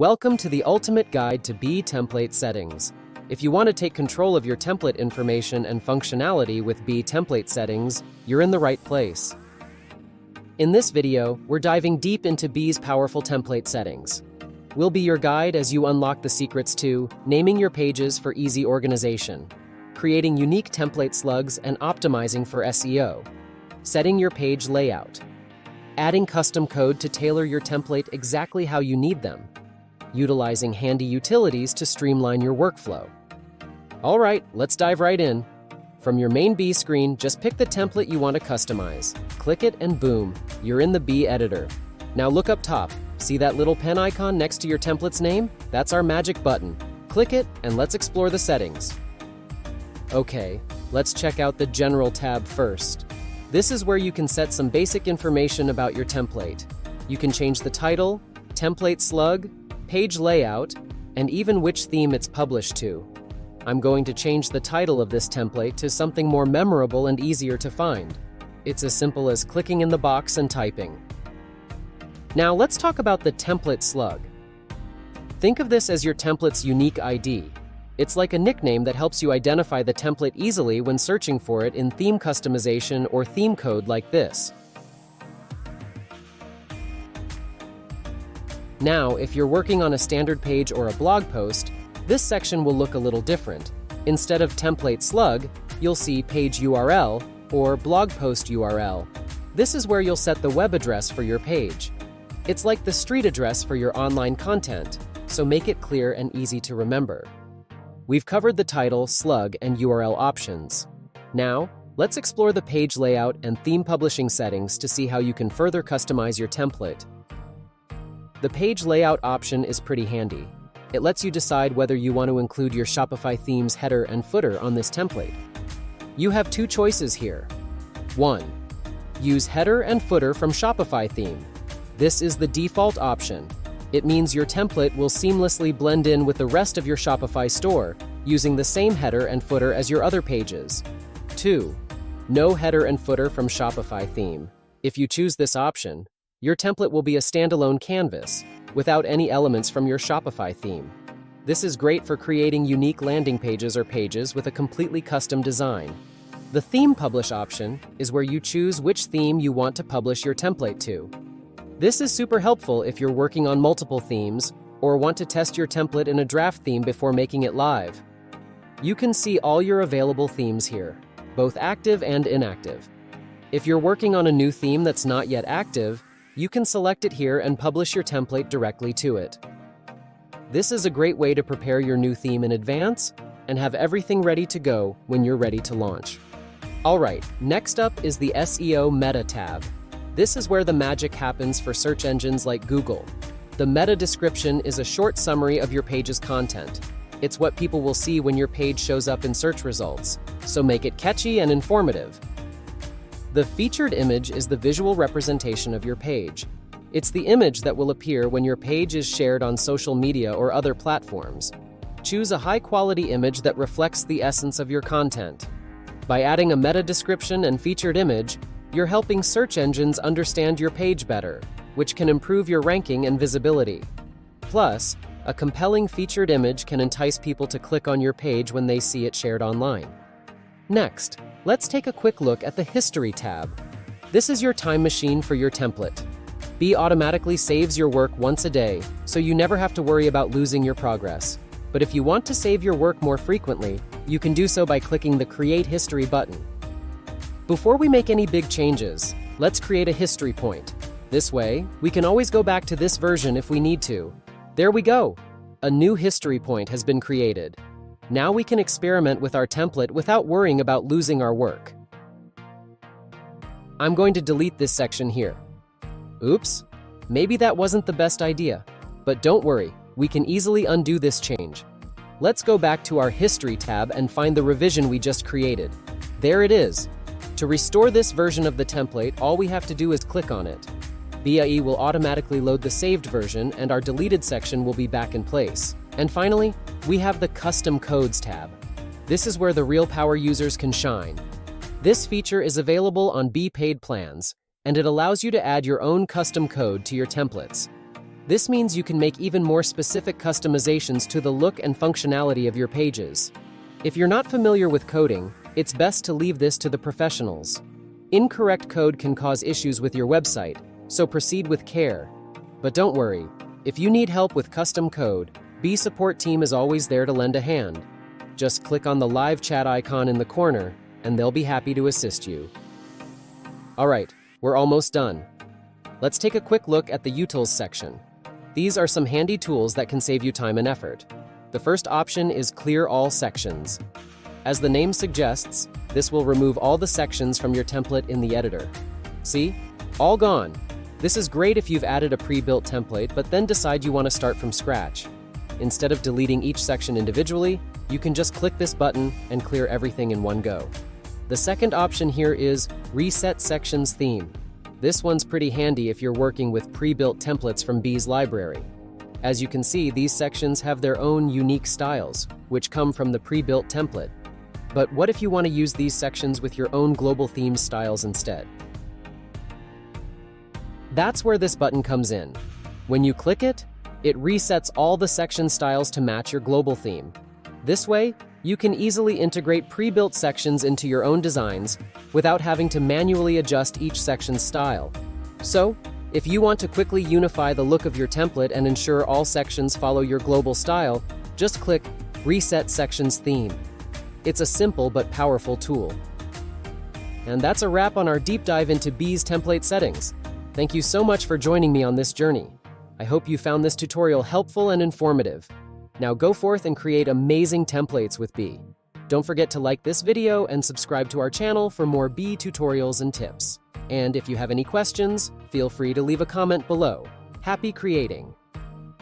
Welcome to the ultimate guide to Beae template settings. If you want to take control of your template information and functionality with Beae template settings, you're in the right place. In this video, we're diving deep into Beae's powerful template settings. We'll be your guide as you unlock the secrets to naming your pages for easy organization, creating unique template slugs and optimizing for SEO, setting your page layout, adding custom code to tailor your template exactly how you need them, utilizing handy utilities to streamline your workflow. All right, let's dive right in. From your main Beae screen, just pick the template you want to customize. Click it and boom, you're in the Beae editor. Now look up top. See that little pen icon next to your template's name? That's our magic button. Click it and let's explore the settings. Okay, let's check out the General tab first. This is where you can set some basic information about your template. You can change the title, template slug, page layout, and even which theme it's published to. I'm going to change the title of this template to something more memorable and easier to find. It's as simple as clicking in the box and typing. Now let's talk about the template slug. Think of this as your template's unique ID. It's like a nickname that helps you identify the template easily when searching for it in theme customization or theme code like this. Now, if you're working on a standard page or a blog post, this section will look a little different. Instead of template slug, you'll see page URL or blog post URL. This is where you'll set the web address for your page. It's like the street address for your online content, so make it clear and easy to remember. We've covered the title, slug, and URL options. Now, let's explore the page layout and theme publishing settings to see how you can further customize your template. The page layout option is pretty handy. It lets you decide whether you want to include your Shopify theme's header and footer on this template. You have two choices here. 1. Use header and footer from Shopify theme. This is the default option. It means your template will seamlessly blend in with the rest of your Shopify store, using the same header and footer as your other pages. 2. No header and footer from Shopify theme. If you choose this option, your template will be a standalone canvas, without any elements from your Shopify theme. This is great for creating unique landing pages or pages with a completely custom design. The Theme Publish option is where you choose which theme you want to publish your template to. This is super helpful if you're working on multiple themes or want to test your template in a draft theme before making it live. You can see all your available themes here, both active and inactive. If you're working on a new theme that's not yet active, you can select it here and publish your template directly to it. This is a great way to prepare your new theme in advance and have everything ready to go when you're ready to launch. All right, next up is the SEO Meta tab. This is where the magic happens for search engines like Google. The meta description is a short summary of your page's content. It's what people will see when your page shows up in search results, so make it catchy and informative. The featured image is the visual representation of your page. It's the image that will appear when your page is shared on social media or other platforms. Choose a high-quality image that reflects the essence of your content. By adding a meta description and featured image, you're helping search engines understand your page better, which can improve your ranking and visibility. Plus, a compelling featured image can entice people to click on your page when they see it shared online. Next, let's take a quick look at the History tab. This is your time machine for your template. Beae automatically saves your work once a day, so you never have to worry about losing your progress. But if you want to save your work more frequently, you can do so by clicking the Create History button. Before we make any big changes, let's create a history point. This way, we can always go back to this version if we need to. There we go! A new history point has been created. Now we can experiment with our template without worrying about losing our work. I'm going to delete this section here. Oops, maybe that wasn't the best idea. But don't worry, we can easily undo this change. Let's go back to our History tab and find the revision we just created. There it is. To restore this version of the template, all we have to do is click on it. Beae will automatically load the saved version and our deleted section will be back in place. And finally, we have the Custom Codes tab. This is where the real power users can shine. This feature is available on Beae paid plans, and it allows you to add your own custom code to your templates. This means you can make even more specific customizations to the look and functionality of your pages. If you're not familiar with coding, it's best to leave this to the professionals. Incorrect code can cause issues with your website, so proceed with care. But don't worry, if you need help with custom code, Beae support team is always there to lend a hand. Just click on the live chat icon in the corner, and they'll be happy to assist you. Alright, we're almost done. Let's take a quick look at the Utils section. These are some handy tools that can save you time and effort. The first option is Clear All Sections. As the name suggests, this will remove all the sections from your template in the editor. See? All gone. This is great if you've added a pre-built template but then decide you want to start from scratch. Instead of deleting each section individually, you can just click this button and clear everything in one go. The second option here is Reset Sections Theme. This one's pretty handy if you're working with pre-built templates from Beae's library. As you can see, these sections have their own unique styles, which come from the pre-built template. But what if you want to use these sections with your own global theme styles instead? That's where this button comes in. When you click it, it resets all the section styles to match your global theme. This way, you can easily integrate pre-built sections into your own designs without having to manually adjust each section's style. So, if you want to quickly unify the look of your template and ensure all sections follow your global style, just click Reset Sections Theme. It's a simple but powerful tool. And that's a wrap on our deep dive into Beae's template settings. Thank you so much for joining me on this journey. I hope you found this tutorial helpful and informative. Now go forth and create amazing templates with Beae. Don't forget to like this video and subscribe to our channel for more Beae tutorials and tips. And if you have any questions, feel free to leave a comment below. Happy creating!